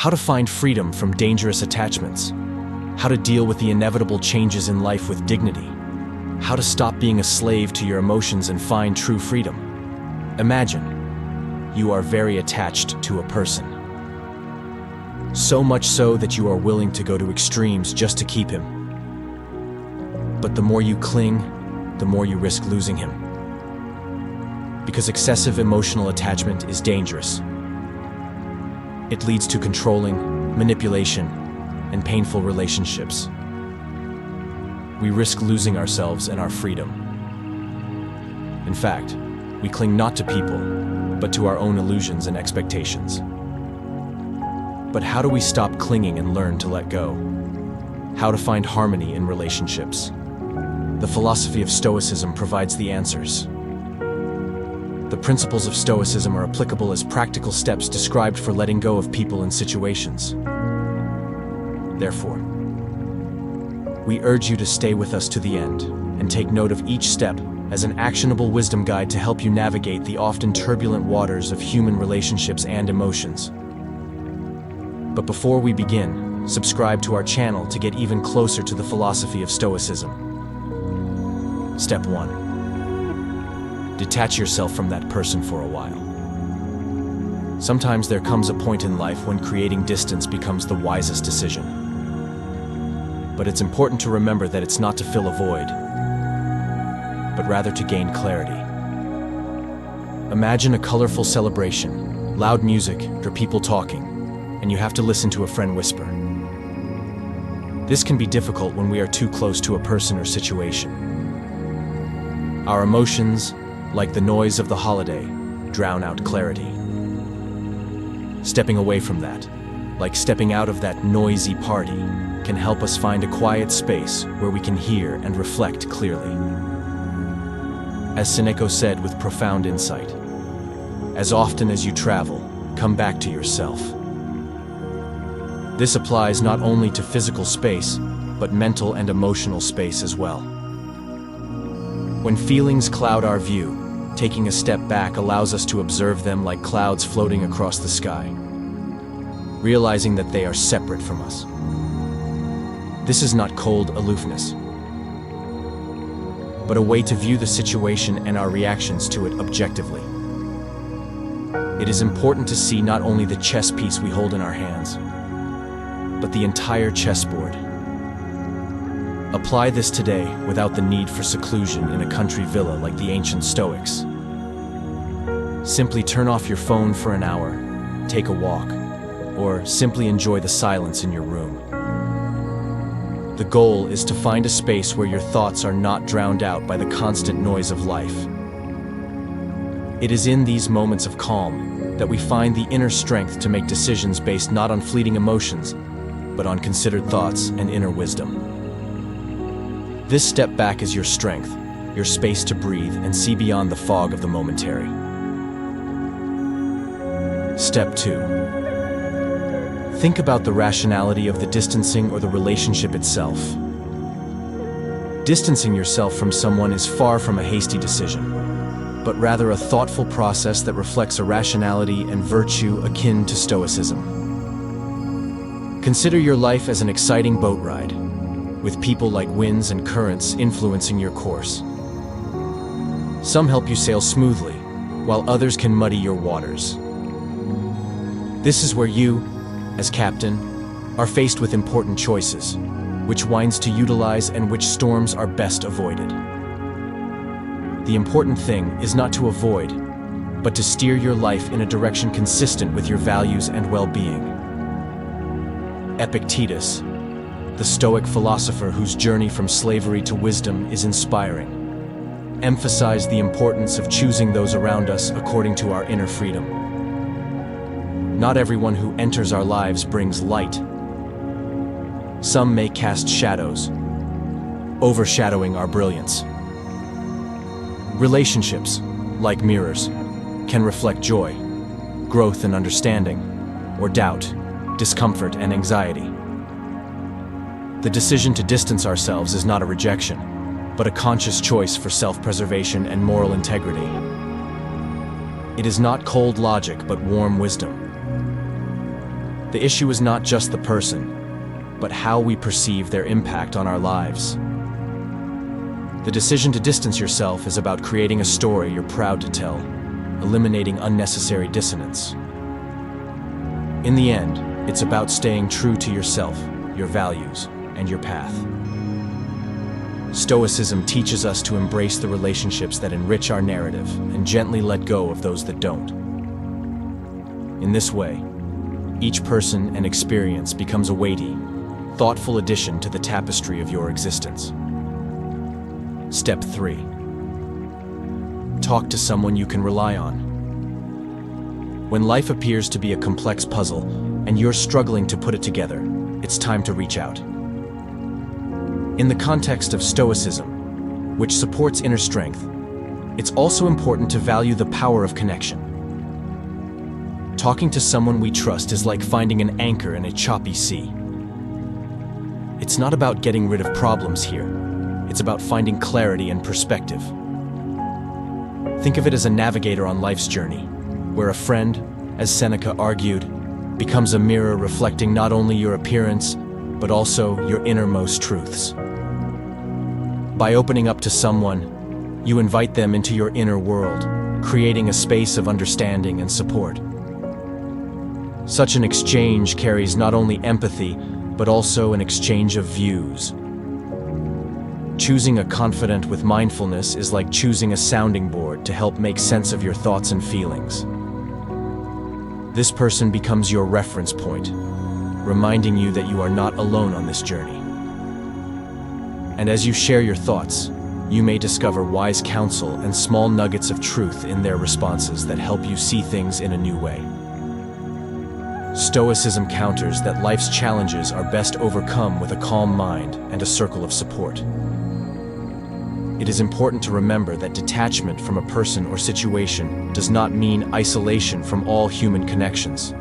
How to find freedom from dangerous attachments. How to deal with the inevitable changes in life with dignity. How to stop being a slave to your emotions and find true freedom. Imagine, you are very attached to a person. So much so that you are willing to go to extremes just to keep him. But the more you cling, the more you risk losing him. Because excessive emotional attachment is dangerous. It leads to controlling, manipulation, and painful relationships. We risk losing ourselves and our freedom. In fact, we cling not to people, but to our own illusions and expectations. But how do we stop clinging and learn to let go? How to find harmony in relationships? The philosophy of Stoicism provides the answers. The principles of Stoicism are applicable as practical steps described for letting go of people and situations. Therefore, we urge you to stay with us to the end and take note of each step as an actionable wisdom guide to help you navigate the often turbulent waters of human relationships and emotions. But before we begin, subscribe to our channel to get even closer to the philosophy of Stoicism. Step 1. Detach yourself from that person for a while. Sometimes there comes a point in life when creating distance becomes the wisest decision. But it's important to remember that it's not to fill a void, but rather to gain clarity. Imagine a colorful celebration, loud music, or people talking, and you have to listen to a friend whisper. This can be difficult when we are too close to a person or situation. Our emotions, like the noise of the holiday, drown out clarity. Stepping away from that, like stepping out of that noisy party, can help us find a quiet space where we can hear and reflect clearly. As Seneca said with profound insight, as often as you travel, come back to yourself. This applies not only to physical space, but mental and emotional space as well. When feelings cloud our view, taking a step back allows us to observe them like clouds floating across the sky, realizing that they are separate from us. This is not cold aloofness, but a way to view the situation and our reactions to it objectively. It is important to see not only the chess piece we hold in our hands, but the entire chessboard. Apply this today without the need for seclusion in a country villa like the ancient Stoics. Simply turn off your phone for an hour, take a walk, or simply enjoy the silence in your room. The goal is to find a space where your thoughts are not drowned out by the constant noise of life. It is in these moments of calm that we find the inner strength to make decisions based not on fleeting emotions, but on considered thoughts and inner wisdom. This step back is your strength, your space to breathe and see beyond the fog of the momentary. Step 2. Think about the rationality of the distancing or the relationship itself. Distancing yourself from someone is far from a hasty decision, but rather a thoughtful process that reflects a rationality and virtue akin to Stoicism. Consider your life as an exciting boat ride, with people like winds and currents influencing your course. Some help you sail smoothly, while others can muddy your waters. This is where you, as captain, are faced with important choices, which winds to utilize and which storms are best avoided. The important thing is not to avoid, but to steer your life in a direction consistent with your values and well-being. Epictetus, the Stoic philosopher whose journey from slavery to wisdom is inspiring, emphasized the importance of choosing those around us according to our inner freedom. Not everyone who enters our lives brings light. Some may cast shadows, overshadowing our brilliance. Relationships, like mirrors, can reflect joy, growth and understanding, or doubt, discomfort and anxiety. The decision to distance ourselves is not a rejection, but a conscious choice for self-preservation and moral integrity. It is not cold logic, but warm wisdom. The issue is not just the person, but how we perceive their impact on our lives. The decision to distance yourself is about creating a story you're proud to tell, eliminating unnecessary dissonance. In the end, it's about staying true to yourself, your values, and your path. Stoicism teaches us to embrace the relationships that enrich our narrative and gently let go of those that don't. In this way, each person and experience becomes a weighty, thoughtful addition to the tapestry of your existence. Step 3. Talk to someone you can rely on. When life appears to be a complex puzzle and you're struggling to put it together, it's time to reach out. In the context of Stoicism, which supports inner strength, it's also important to value the power of connection. Talking to someone we trust is like finding an anchor in a choppy sea. It's not about getting rid of problems here. It's about finding clarity and perspective. Think of it as a navigator on life's journey, where a friend, as Seneca argued, becomes a mirror reflecting not only your appearance, but also your innermost truths. By opening up to someone, you invite them into your inner world, creating a space of understanding and support. Such an exchange carries not only empathy, but also an exchange of views. Choosing a confidant with mindfulness is like choosing a sounding board to help make sense of your thoughts and feelings. This person becomes your reference point, reminding you that you are not alone on this journey. And as you share your thoughts, you may discover wise counsel and small nuggets of truth in their responses that help you see things in a new way. Stoicism counters that life's challenges are best overcome with a calm mind and a circle of support. It is important to remember that detachment from a person or situation does not mean isolation from all human connections.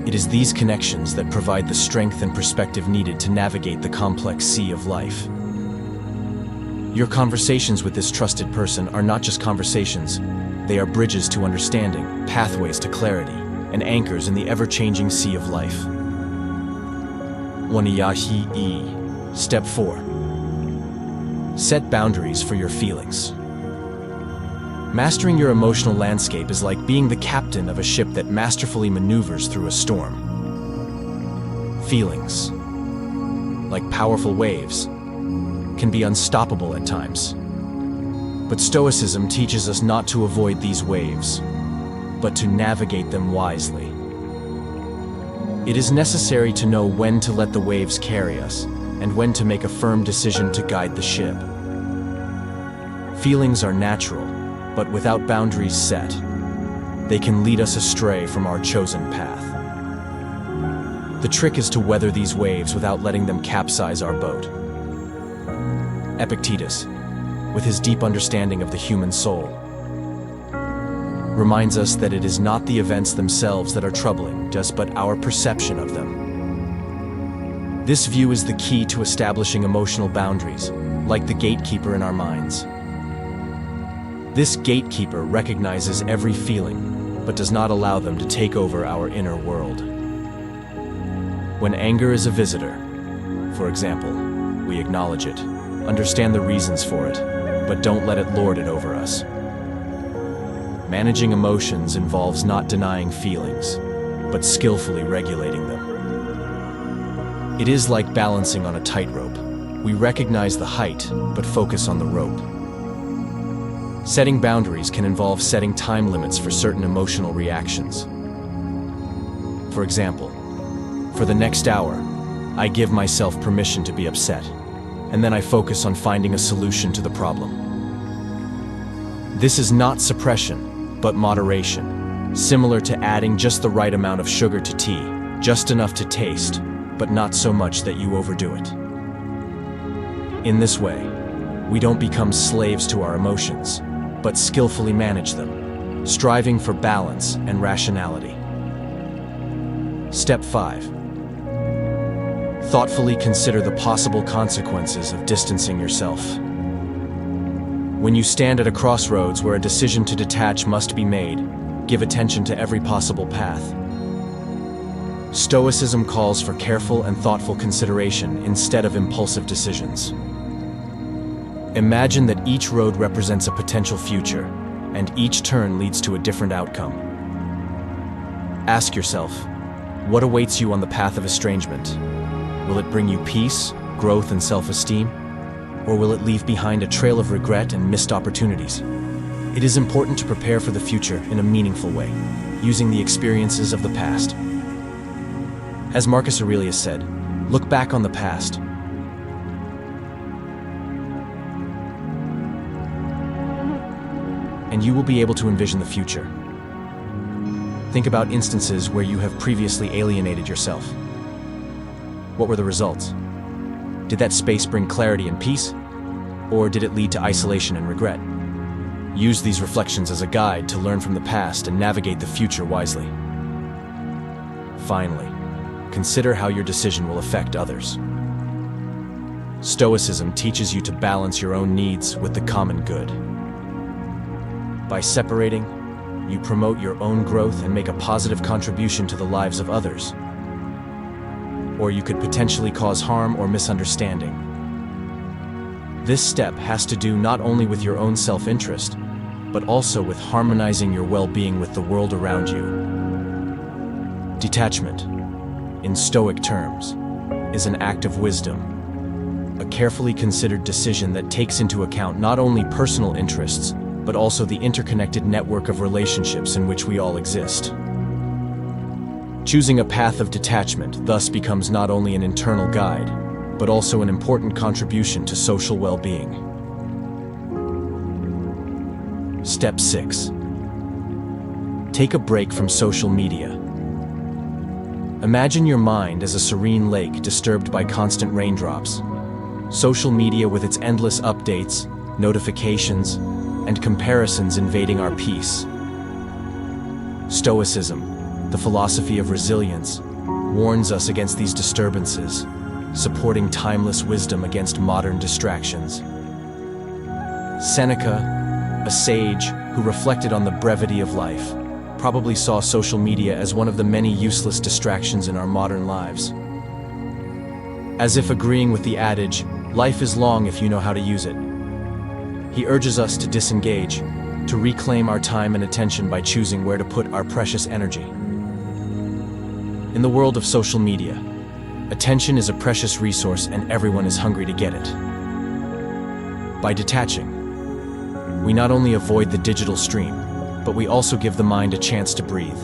It is these connections that provide the strength and perspective needed to navigate the complex sea of life. Your conversations with this trusted person are not just conversations, they are bridges to understanding, pathways to clarity, and anchors in the ever-changing sea of life. Step 4. Set boundaries for your feelings. Mastering your emotional landscape is like being the captain of a ship that masterfully maneuvers through a storm. Feelings, like powerful waves, can be unstoppable at times. But Stoicism teaches us not to avoid these waves, but to navigate them wisely. It is necessary to know when to let the waves carry us, and when to make a firm decision to guide the ship. Feelings are natural, but without boundaries set, they can lead us astray from our chosen path. The trick is to weather these waves without letting them capsize our boat. Epictetus, with his deep understanding of the human soul, reminds us that it is not the events themselves that are troubling, but our perception of them. This view is the key to establishing emotional boundaries, like the gatekeeper in our minds. This gatekeeper recognizes every feeling, but does not allow them to take over our inner world. When anger is a visitor, for example, we acknowledge it, understand the reasons for it, but don't let it lord it over us. Managing emotions involves not denying feelings, but skillfully regulating them. It is like balancing on a tightrope. We recognize the height, but focus on the rope. Setting boundaries can involve setting time limits for certain emotional reactions. For example, for the next hour, I give myself permission to be upset, and then I focus on finding a solution to the problem. This is not suppression, but moderation, similar to adding just the right amount of sugar to tea, just enough to taste, but not so much that you overdo it. In this way, we don't become slaves to our emotions, but skillfully manage them, striving for balance and rationality. Step 5. Thoughtfully consider the possible consequences of distancing yourself. When you stand at a crossroads where a decision to detach must be made, give attention to every possible path. Stoicism calls for careful and thoughtful consideration instead of impulsive decisions. Imagine that each road represents a potential future, and each turn leads to a different outcome. Ask yourself, what awaits you on the path of estrangement? Will it bring you peace, growth, and self-esteem? Or will it leave behind a trail of regret and missed opportunities? It is important to prepare for the future in a meaningful way, using the experiences of the past. As Marcus Aurelius said, look back on the past. And you will be able to envision the future. Think about instances where you have previously alienated yourself. What were the results? Did that space bring clarity and peace? Or did it lead to isolation and regret? Use these reflections as a guide to learn from the past and navigate the future wisely. Finally, consider how your decision will affect others. Stoicism teaches you to balance your own needs with the common good. By separating, you promote your own growth and make a positive contribution to the lives of others. Or you could potentially cause harm or misunderstanding. This step has to do not only with your own self-interest, but also with harmonizing your well-being with the world around you. Detachment, in Stoic terms, is an act of wisdom, a carefully considered decision that takes into account not only personal interests, but also the interconnected network of relationships in which we all exist. Choosing a path of detachment thus becomes not only an internal guide, but also an important contribution to social well-being. Step 6. Take a break from social media. Imagine your mind as a serene lake disturbed by constant raindrops. Social media with its endless updates, notifications, and comparisons invading our peace. Stoicism, the philosophy of resilience, warns us against these disturbances, supporting timeless wisdom against modern distractions. Seneca, a sage who reflected on the brevity of life, probably saw social media as one of the many useless distractions in our modern lives. As if agreeing with the adage, life is long if you know how to use it. He urges us to disengage, to reclaim our time and attention by choosing where to put our precious energy. In the world of social media, attention is a precious resource and everyone is hungry to get it. By detaching, we not only avoid the digital stream, but we also give the mind a chance to breathe,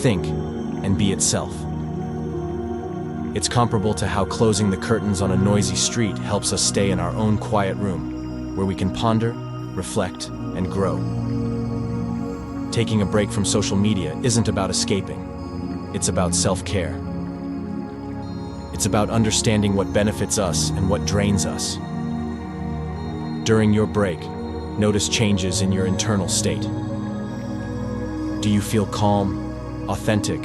think, and be itself. It's comparable to how closing the curtains on a noisy street helps us stay in our own quiet room, where we can ponder, reflect, and grow. Taking a break from social media isn't about escaping. It's about self-care. It's about understanding what benefits us and what drains us. During your break, notice changes in your internal state. Do you feel calm, authentic,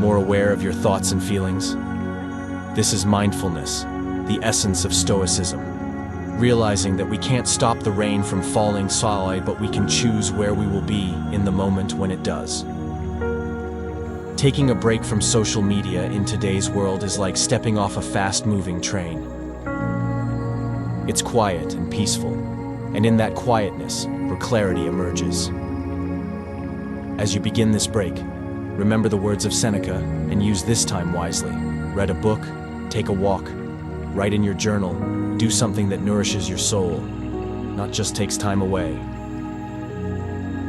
more aware of your thoughts and feelings? This is mindfulness, the essence of Stoicism. Realizing that we can't stop the rain from falling solid, but we can choose where we will be in the moment when it does. Taking a break from social media in today's world is like stepping off a fast-moving train. It's quiet and peaceful, and in that quietness, where clarity emerges. As you begin this break, remember the words of Seneca and use this time wisely. Read a book, take a walk, write in your journal, do something that nourishes your soul, not just takes time away.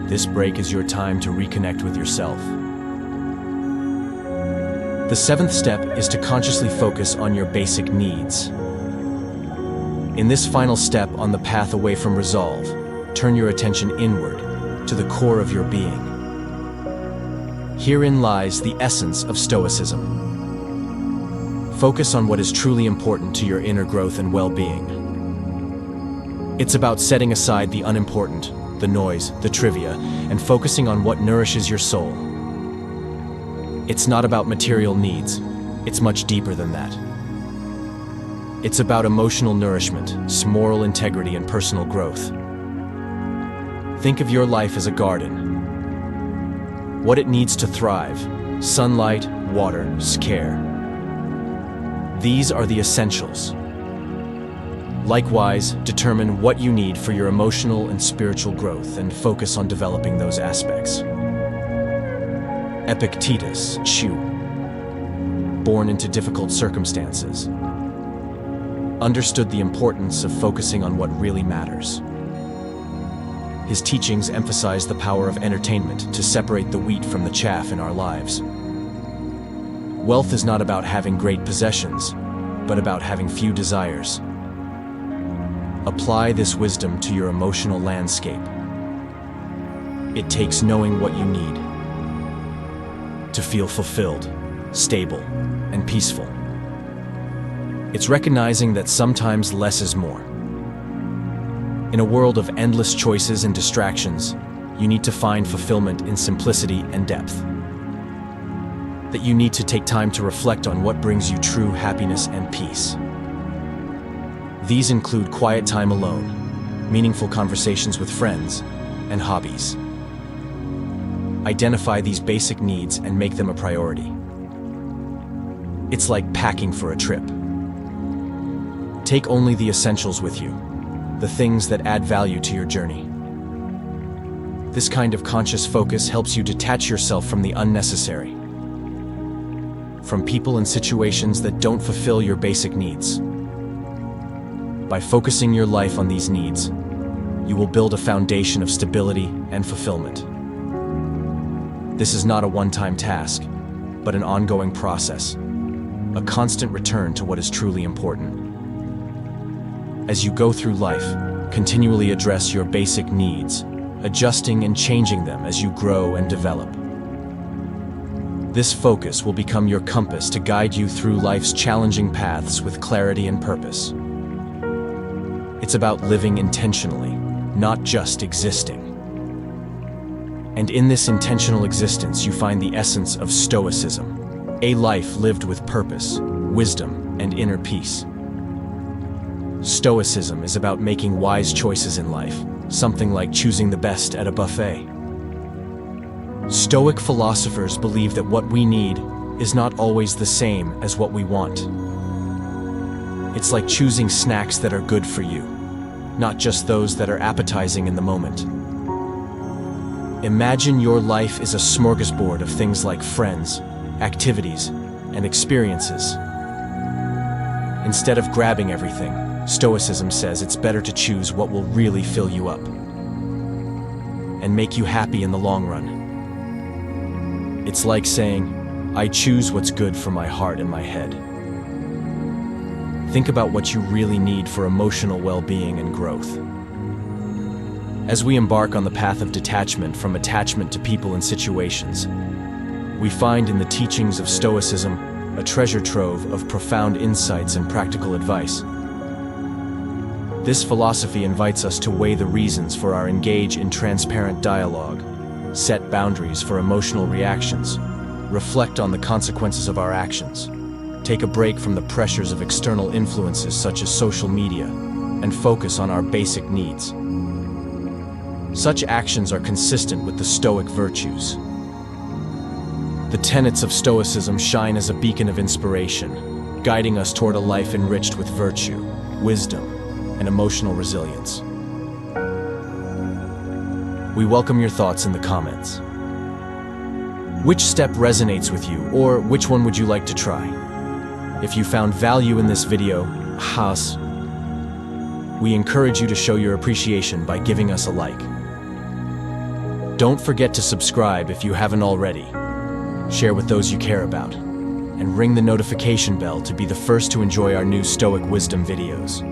This break is your time to reconnect with yourself. The 7th step is to consciously focus on your basic needs. In this final step on the path away from resolve, turn your attention inward, to the core of your being. Herein lies the essence of Stoicism. Focus on what is truly important to your inner growth and well-being. It's about setting aside the unimportant, the noise, the trivia, and focusing on what nourishes your soul. It's not about material needs. It's much deeper than that. It's about emotional nourishment, moral integrity, and personal growth. Think of your life as a garden. What it needs to thrive: sunlight, water, care. These are the essentials. Likewise, determine what you need for your emotional and spiritual growth and focus on developing those aspects. Epictetus, Chu, born into difficult circumstances, understood the importance of focusing on what really matters. His teachings emphasize the power of entertainment to separate the wheat from the chaff in our lives. Wealth is not about having great possessions, but about having few desires. Apply this wisdom to your emotional landscape. It takes knowing what you need to feel fulfilled, stable, and peaceful. It's recognizing that sometimes less is more. In a world of endless choices and distractions, you need to find fulfillment in simplicity and depth. That you need to take time to reflect on what brings you true happiness and peace. These include quiet time alone, meaningful conversations with friends, and hobbies. Identify these basic needs and make them a priority. It's like packing for a trip. Take only the essentials with you, the things that add value to your journey. This kind of conscious focus helps you detach yourself from the unnecessary, from people and situations that don't fulfill your basic needs. By focusing your life on these needs, you will build a foundation of stability and fulfillment. This is not a one-time task, but an ongoing process, a constant return to what is truly important. As you go through life, continually address your basic needs, adjusting and changing them as you grow and develop. This focus will become your compass to guide you through life's challenging paths with clarity and purpose. It's about living intentionally, not just existing. And in this intentional existence, you find the essence of Stoicism, a life lived with purpose, wisdom, and inner peace. Stoicism is about making wise choices in life, something like choosing the best at a buffet. Stoic philosophers believe that what we need is not always the same as what we want. It's like choosing snacks that are good for you, not just those that are appetizing in the moment. Imagine your life is a smorgasbord of things like friends, activities, and experiences. Instead of grabbing everything, Stoicism says it's better to choose what will really fill you up and make you happy in the long run. It's like saying, I choose what's good for my heart and my head. Think about what you really need for emotional well-being and growth. As we embark on the path of detachment from attachment to people and situations, we find in the teachings of Stoicism a treasure trove of profound insights and practical advice. This philosophy invites us to weigh the reasons for our engage in transparent dialogue, set boundaries for emotional reactions, reflect on the consequences of our actions, take a break from the pressures of external influences such as social media, and focus on our basic needs. Such actions are consistent with the Stoic virtues. The tenets of Stoicism shine as a beacon of inspiration, guiding us toward a life enriched with virtue, wisdom, and emotional resilience. We welcome your thoughts in the comments. Which step resonates with you, or which one would you like to try? If you found value in this video, we encourage you to show your appreciation by giving us a like. Don't forget to subscribe if you haven't already. Share with those you care about, and ring the notification bell to be the first to enjoy our new Stoic wisdom videos.